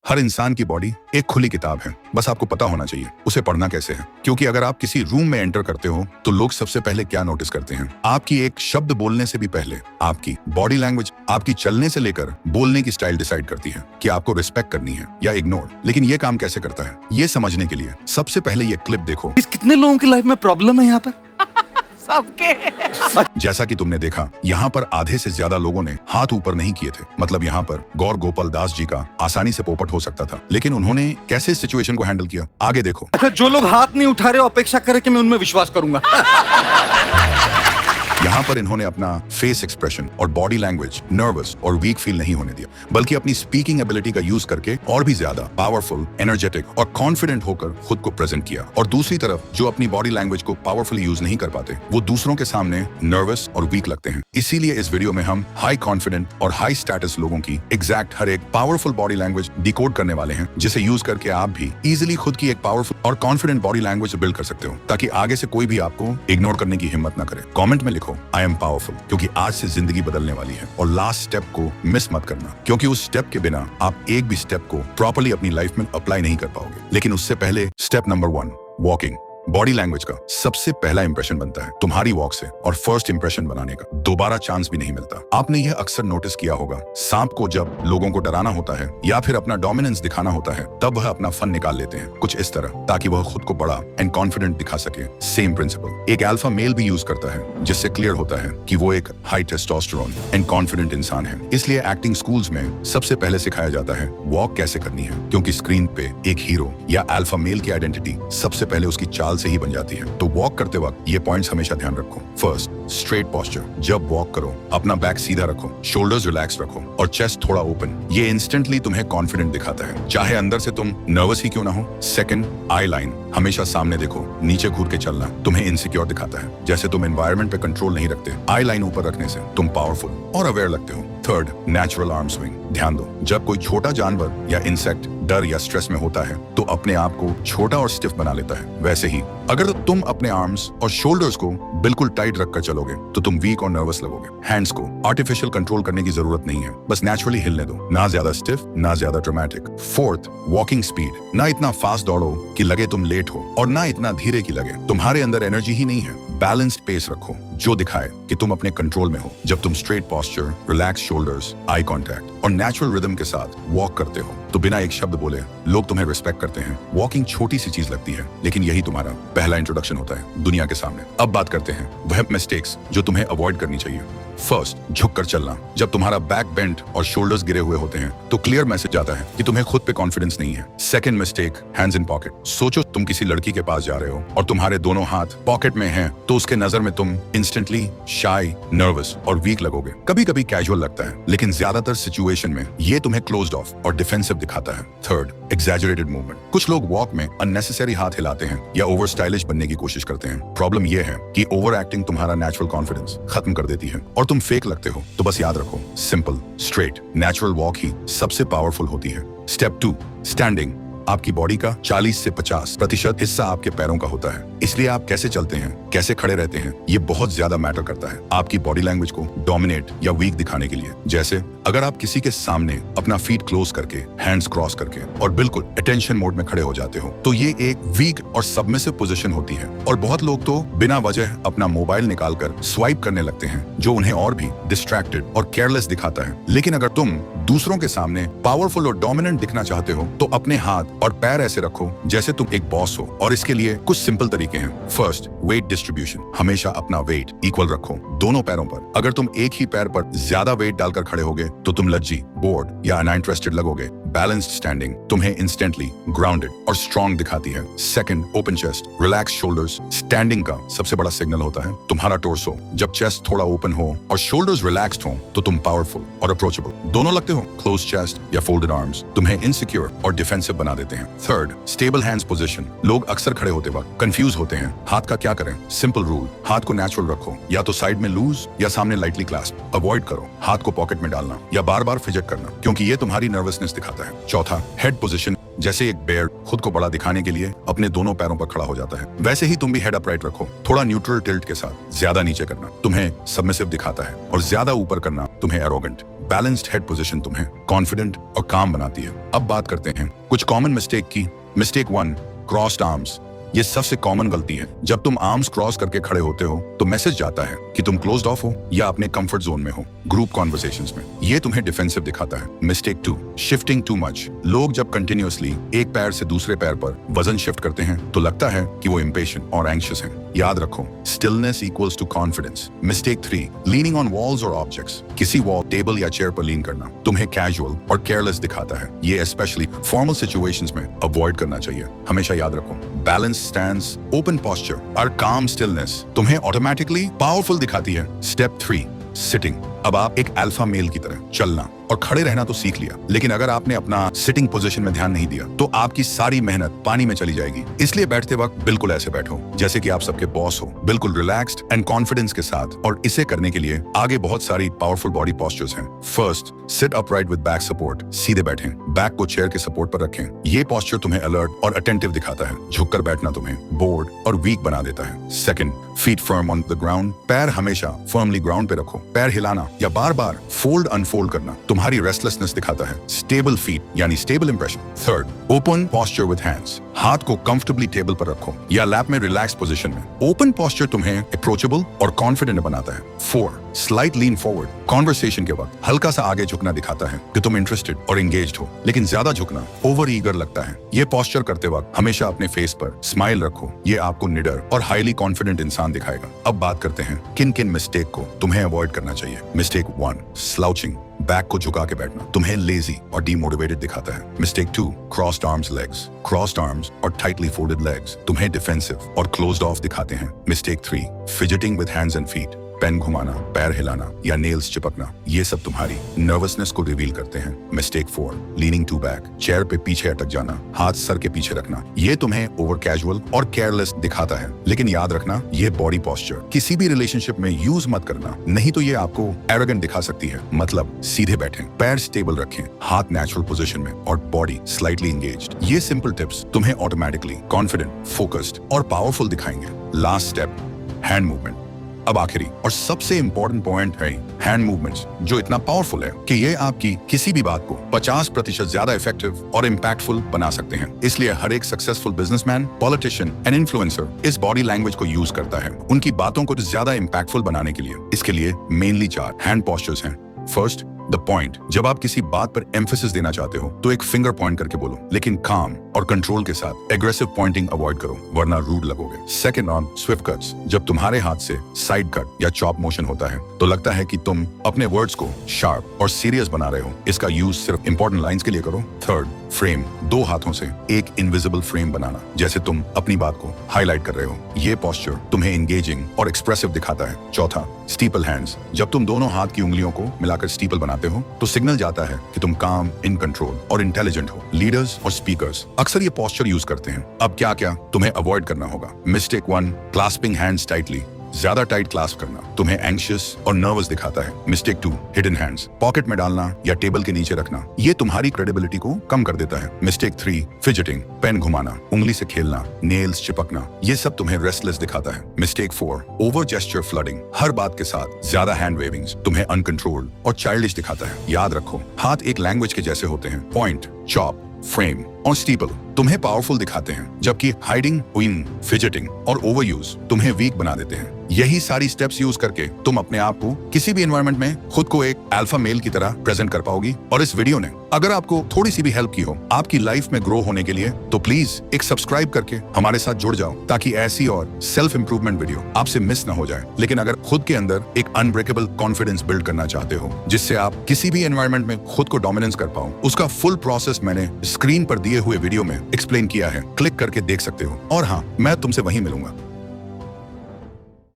हर इंसान की बॉडी एक खुली किताब है, बस आपको पता होना चाहिए उसे पढ़ना कैसे है। क्योंकि अगर आप किसी रूम में एंटर करते हो तो लोग सबसे पहले क्या नोटिस करते हैं, आपकी एक शब्द बोलने से भी पहले आपकी बॉडी लैंग्वेज, आपकी चलने से लेकर बोलने की स्टाइल डिसाइड करती है कि आपको रिस्पेक्ट करनी है या इग्नोर। लेकिन ये काम कैसे करता है, ये समझने के लिए सबसे पहले ये क्लिप देखो। कितने लोगों की लाइफ में प्रॉब्लम है यहाँ पर? सबके। जैसा कि तुमने देखा, यहाँ पर आधे से ज्यादा लोगों ने हाथ ऊपर नहीं किए थे। मतलब यहाँ पर गौर गोपाल दास जी का आसानी से पोपट हो सकता था, लेकिन उन्होंने कैसे इस सिचुएशन को हैंडल किया, आगे देखो। अच्छा, जो लोग हाथ नहीं उठा रहे अपेक्षा करें कि मैं उनमें विश्वास करूंगा। यहाँ पर इन्होंने अपना फेस एक्सप्रेशन और बॉडी लैंग्वेज नर्वस और वीक फील नहीं होने दिया, बल्कि अपनी स्पीकिंग एबिलिटी का यूज करके और भी ज्यादा पावरफुल, एनर्जेटिक और कॉन्फिडेंट होकर खुद को प्रेजेंट किया। और दूसरी तरफ जो अपनी बॉडी लैंग्वेज को पावरफुली यूज नहीं कर पाते, वो दूसरों के सामने नर्वस और वीक लगते हैं। इसीलिए इस वीडियो में हम हाई कॉन्फिडेंट और हाई स्टेटस लोगों की एग्जैक्ट हर एक पावरफुल बॉडी लैंग्वेज डिकोड करने वाले हैं, जिसे यूज करके आप भी इजिली खुद की एक पावरफुल और कॉन्फिडेंट बॉडी लैंग्वेज बिल्ड कर सकते हो, ताकि आगे से कोई भी आपको इग्नोर करने की हिम्मत न करे। कॉमेंट में लिखो आई एम पावरफुल, क्योंकि आज से जिंदगी बदलने वाली है। और लास्ट स्टेप को मिस मत करना, क्योंकि उस स्टेप के बिना आप एक भी स्टेप को प्रॉपर्ली अपनी लाइफ में अप्लाई नहीं कर पाओगे। लेकिन उससे पहले step number 1, walking. Body language का सबसे पहला इंप्रेशन बनता है तुम्हारी वॉक से, और फर्स्ट इंप्रेशन बनाने का दोबारा चांस भी नहीं मिलता। आपने यह अक्सर नोटिस किया होगा, सांप को जब लोगों को डराना होता है या फिर अपना डोमिनेंस दिखाना होता है, तब वह अपना फन निकाल लेते हैं कुछ इस तरह, ताकि वह खुद को बड़ा एंड कॉन्फिडेंट दिखा सके। सेम प्रिंसिपल एक अल्फा मेल भी यूज करता है, जिससे क्लियर होता है कि वो एक हाई टेस्टोस्टेरोन एंड कॉन्फिडेंट इंसान है। इसलिए एक्टिंग स्कूल्स में सबसे पहले सिखाया जाता है वॉक कैसे करनी है, क्योंकि स्क्रीन पे एक हीरो या अल्फा मेल की आइडेंटिटी सबसे पहले उसकी चाल से ही बन जाती है। तो वॉक करते वक्त ये पॉइंट्स हमेशा ध्यान रखो। First, straight posture. जब वॉक करो अपना बैक सीधा रखो, शोल्डर्स रिलैक्स रखो और चेस्ट थोड़ा ओपन। ये इंस्टेंटली तुम्हें कॉन्फिडेंट दिखाता है, चाहे अंदर से तुम नर्वस ही क्यों ना हो। सेकंड, आई लाइन। हमेशा सामने देखो, नीचे घूर के चलना तुम्हें इनसिक्योर दिखाता है, जैसे तुम एनवायरनमेंट पे कंट्रोल नहीं रखते। आई लाइन ऊपर रखने से तुम पावरफुल और अवेयर लगते हो। Third, natural arm swing. ध्यान दो, जब कोई छोटा जानवर या इंसेक्ट डर या स्ट्रेस में होता है तो अपने आप को छोटा और स्टिफ बना लेता है। वैसे ही अगर तुम अपने आर्म्स और शोल्डर्स को बिल्कुल टाइट रखकर चलोगे तो तुम वीक और नर्वस लगोगे। हैंड्स को आर्टिफिशियल कंट्रोल करने की जरूरत नहीं है, बस नेचुरली हिलने दो, ना ज्यादा स्टिफ ना ज्यादा ड्रामेटिक। Fourth, walking speed. ना इतना फास्ट दौड़ो कि लगे तुम लेट हो, और ना इतना धीरे कि लगे तुम्हारे अंदर एनर्जी ही नहीं है। बैलेंस्ड पेस रखो जो दिखाए कि तुम अपने कंट्रोल में हो। जब तुम straight posture, relax shoulders, eye contact और नेचुरल रिदम के साथ वॉक करते हो तो बिना एक शब्द बोले लोग तुम्हें रिस्पेक्ट करते हैं। वॉकिंग छोटी सी चीज लगती है, लेकिन यही तुम्हारा पहला इंट्रोडक्शन होता है दुनिया के सामने। अब बात करते हैं वह मिस्टेक्स जो तुम्हें अवॉइड करनी चाहिए। फर्स्ट, झुककर चलना। जब तुम्हारा बैक बेंट और शोल्डर्स गिरे हुए होते हैं तो क्लियर मैसेज आता है कि तुम्हें खुद पे कॉन्फिडेंस नहीं है। Second mistake, hands in pocket. सोचो तुम किसी लड़की के पास जा रहे हो और तुम्हारे दोनों हाथ पॉकेट में हैं, तो उसके नजर में तुम इंस्टेंटली शाय, नर्वस और वीक लगोगे। कभी कभी कैजुअल लगता है, लेकिन ज्यादातर सिचुएशन में ये तुम्हें क्लोज्ड ऑफ और डिफेंसिव दिखाता है। Third, exaggerated movement. कुछ लोग वॉक में अननेसेसरी हाथ हिलाते हैं या ओवर स्टाइलिश बनने की कोशिश करते हैं। प्रॉब्लम ये है कि ओवर एक्टिंग तुम्हारा नेचुरल कॉन्फिडेंस खत्म कर देती है और तुम फेक लगते हो। तो बस याद रखो, सिंपल, स्ट्रेट, नेचुरल वॉक ही सबसे पावरफुल होती है। Step 2, standing. आपकी बॉडी का 40 से 50% हिस्सा आपके पैरों का होता है, इसलिए आप कैसे चलते हैं, कैसे खड़े रहते हैं, ये बहुत ज्यादा मैटर करता है आपकी बॉडी लैंग्वेज को डोमिनेट या वीक दिखाने के लिए। जैसे अगर आप किसी के सामने अपना फीट क्लोज करके, हैंड्स क्रॉस करके और बिल्कुल अटेंशन मोड में खड़े हो जाते हो, तो ये एक वीक और सबमिसिव पोजीशन होती है। और बहुत लोग तो बिना वजह अपना मोबाइल निकालकर स्वाइप करने लगते हैं, जो उन्हें और भी डिस्ट्रैक्टेड और केयरलेस दिखाता है। लेकिन अगर तुम दूसरों के सामने पावरफुल और डोमिनेंट दिखना चाहते हो तो अपने हाथ और पैर ऐसे रखो जैसे तुम एक बॉस हो, और इसके लिए कुछ सिंपल तरीके हैं। First, wait distribution. हमेशा अपना वेट इक्वल रखो दोनों पैरों पर। अगर तुम एक ही पैर पर ज्यादा वेट डालकर खड़े होगे तो तुम लज्जी, बोर्ड या अनइंटरेस्टेड लगोगे। बैलेंस्ड स्टैंडिंग तुम्हें इंस्टेंटली ग्राउंडेड और स्ट्रॉन्ग दिखाती है। Second, open chest, relax shoulders. Standing का सबसे बड़ा सिग्नल होता है तुम्हारा टोर्सो। जब चेस्ट थोड़ा ओपन हो और शोल्डर्स रिलैक्स्ड हो तो तुम पावरफुल और अप्रोचेबल दोनों लगते हो। क्लोज चेस्ट या फोल्डेड आर्म्स तुम्हें इनसिक्योर और डिफेंसिव बना देते हैं। Third, stable hands position. लोग अक्सर खड़े होते वक्त कंफ्यूज होते हैं, हाथ का क्या करें। सिंपल रूल, हाथ को नेचुरल रखो, या तो साइड में लूज या सामने लाइटली क्लास्प। अवॉइड करो हाथ को पॉकेट में डालना या बार बार फिजट करना, क्योंकि ये तुम्हारी नर्वसनेस दिखाता है। चौथा, हेड पोजीशन। जैसे एक बेयर खुद को बड़ा दिखाने के लिए अपने दोनों पैरों पर खड़ा हो जाता है, वैसे ही तुम भी हेड अपराइट रखो, थोड़ा न्यूट्रल टिल्ट के साथ। ज्यादा नीचे करना तुम्हें सबमिसिव दिखाता है और ज्यादा ऊपर करना तुम्हें एरोगेंट। बैलेंस्ड हेड पोजीशन तुम्हें कॉन्फिडेंट और काम बनाती है। अब बात करते हैं कुछ कॉमन मिस्टेक की। Mistake 1, crossed arms. ये सबसे कॉमन गलती है। जब तुम आर्म्स क्रॉस करके खड़े होते हो तो मैसेज जाता है कि तुम क्लोज्ड ऑफ हो या अपने कंफर्ट जोन में हो। ग्रुप कॉन्वर्सेशंस में ये तुम्हें डिफेंसिव दिखाता है। Mistake 2, shifting too much. लोग जब कंटिन्यूअसली एक पैर से दूसरे पैर पर वजन शिफ्ट करते हैं तो लगता है कि वो इम्पेशेंट और एंग्शियस हैं। याद रखो, stillness equals to confidence. Mistake 3, leaning on walls और ऑब्जेक्ट्स। किसी वॉल, टेबल या चेयर पर लीन करना तुम्हें कैजुअल और केयरलेस दिखाता है। ये स्पेशली फॉर्मल सिचुएशंस में अवॉइड करना चाहिए। हमेशा याद रखो, बैलेंस स्टैंड्स, ओपन posture और calm stillness तुम्हें ऑटोमेटिकली पावरफुल दिखाती है। Step 3, sitting. अब आप एक अल्फा मेल की तरह चलना और खड़े रहना तो सीख लिया, लेकिन अगर आपने अपना सिटिंग पोजीशन में ध्यान नहीं दिया तो आपकी सारी मेहनत पानी में चली जाएगी। इसलिए बैठते वक्त बिल्कुल ऐसे बैठो जैसे कि आप सबके बॉस हो, बिल्कुल रिलैक्स्ड एंड कॉन्फिडेंस के साथ। और इसे करने के लिए आगे बहुत सारी पावरफुल बॉडी पोस्चर्स हैं। First, sit upright with back support. सीधे बैठें, बैक को चेयर के सपोर्ट पर रखें। ये पोस्चर तुम्हें अलर्ट और अटेंटिव दिखाता है। झुककर बैठना तुम्हें बोर्ड और वीक बना देता है। Second, feet firm on the ground. पैर हमेशा फर्मली ग्राउंड पे रखो। पैर हिलाना या बार बार फोल्ड अनफोल्ड करना तुम्हारी रेस्टलेसनेस दिखाता है। स्टेबल फीट यानी stable impression. Third, open posture with hands. हाथ को कंफर्टेबली टेबल पर रखो या लैप में रिलैक्स पोजीशन में। ओपन पोस्चर तुम्हें अप्रोचेबल और कॉन्फिडेंट बनाता है। 4, स्लाइट लीन फॉरवर्ड। कॉन्वर्सेशन के वक्त हल्का सा आगे झुकना दिखाता है कि तुम इंटरेस्टेड और एंगेज्ड हो, लेकिन ज्यादा झुकना ओवर ईगर लगता है। ये पोस्चर करते वक्त हमेशा अपने फेस पर स्माइल रखो। ये आपको निडर और हाईली कॉन्फिडेंट इंसान दिखाएगा। अब बात करते हैं किन किन मिस्टेक को तुम्हें अवॉइड करना चाहिए। Mistake 1, slouching. बैक को झुका के बैठना तुम्हें लेजी और डीमोटिवेटेड दिखाता है। Mistake 2, crossed arms legs. Crossed arms और टाइटली फोल्डेड लेग्स तुम्हें डिफेंसिव और क्लोज्ड ऑफ दिखाते हैं। Mistake 3, fidgeting with hands and feet. Pen घुमाना, पैर हिलाना या नेल्स चिपकना, ये सब तुम्हारी नर्वसनेस को रिवील करते हैं। Mistake 4, leaning to back. Chair पे पीछे अटक जाना, हाथ सर के पीछे रखना, ये तुम्हें ओवर कैजुअल और केयरलेस दिखाता है। लेकिन याद रखना, ये बॉडी पोस्चर किसी भी रिलेशनशिप में यूज मत करना, नहीं तो ये आपको एरोगेंट दिखा सकती है। मतलब सीधे बैठें, पैर स्टेबल रखें, हाथ नेचुरल पोजीशन में और बॉडी स्लाइटली एंगेज्ड। ये सिंपल टिप्स तुम्हें ऑटोमेटिकली कॉन्फिडेंट, फोकस्ड और पावरफुल दिखाएंगे। Last step, hand movement. अब आखिरी और सबसे इंपॉर्टेंट पॉइंट है हैंड मूवमेंट्स, जो इतना पावरफुल है कि ये आपकी किसी भी बात को 50% ज्यादा इफेक्टिव और इम्पैक्टफुल बना सकते हैं। इसलिए हर एक successful businessman, politician and influencer इस बॉडी लैंग्वेज को यूज करता है उनकी बातों को ज्यादा इम्पैक्टफुल बनाने के लिए। इसके लिए मेनली 4 हैंड पोस्चर्स हैं। First, the point. जब आप किसी बात पर एम्फेसिस देना चाहते हो तो एक फिंगर पॉइंट करके बोलो, लेकिन काम और कंट्रोल के साथ एग्रेसिव पॉइंटिंग अवॉइड करो, वरना रूड लगोगे। Second on Swift cuts. जब तुम्हारे हाथ से साइड कट या चॉप मोशन होता है तो लगता है कि तुम अपने वर्ड्स को शार्प और सीरियस बना रहे हो। इसका यूज सिर्फ इंपॉर्टेंट लाइंस के लिए करो। Third, frame. 2 हाथों से एक इनविजिबल फ्रेम बनाना, जैसे तुम अपनी बात को हाईलाइट कर रहे हो। ये पोस्चर तुम्हें एंगेजिंग और एक्सप्रेसिव दिखाता है। चौथा, स्टीपल हैंड्स। जब तुम दोनों हाथ की उंगलियों को मिलाकर स्टीपल बनाते हो तो सिग्नल जाता है कि तुम काम, इन कंट्रोल और इंटेलिजेंट हो। लीडर्स और स्पीकर्स अक्सर ये पोस्चर यूज करते हैं। अब क्या क्या तुम्हें अवॉइड करना होगा। Mistake 1, clasping hands tightly. ज्यादा टाइट क्लास्प करना तुम्हें एंग्शियस और नर्वस दिखाता है। Mistake 2, hidden hands. पॉकेट में डालना या टेबल के नीचे रखना, ये तुम्हारी क्रेडिबिलिटी को कम कर देता है। Mistake 3, fidgeting. पेन घुमाना, उंगली से खेलना, नेल्स चिपकना, ये सब तुम्हें रेस्टलेस दिखाता है। Mistake 4, over gesture flooding. हर बात के साथ ज्यादा हैंड वेविंग्स तुम्हें अनकंट्रोल्ड और चाइल्डिश दिखाता है। याद रखो, हाथ एक लैंग्वेज के जैसे होते हैं। पॉइंट, चॉप, फ्रेम और स्टीपल तुम्हें पावरफुल दिखाते हैं, जबकि हाइडिंग, विंग, फिजिटिंग और ओवरयूज तुम्हें वीक बना देते हैं। यही सारी स्टेप्स यूज करके तुम अपने आप को किसी भी एनवायरनमेंट में खुद को एक अल्फा मेल की तरह प्रेजेंट कर पाओगी। और इस वीडियो ने अगर आपको थोड़ी सी भी हेल्प की हो आपकी लाइफ में ग्रो होने के लिए, तो प्लीज एक सब्सक्राइब करके हमारे साथ जुड़ जाओ, ताकि ऐसी और सेल्फ इंप्रूवमेंट वीडियो आपसे मिस ना हो जाए। लेकिन अगर खुद के अंदर एक अनब्रेकेबल कॉन्फिडेंस बिल्ड करना चाहते हो, जिससे आप किसी भी एनवायरनमेंट में खुद को डोमिनेंस कर पाओ, उसका फुल प्रोसेस मैंने स्क्रीन पर दिए हुए वीडियो में एक्सप्लेन किया है। क्लिक करके देख सकते हो। और हाँ, मैं तुमसे वहीं मिलूंगा।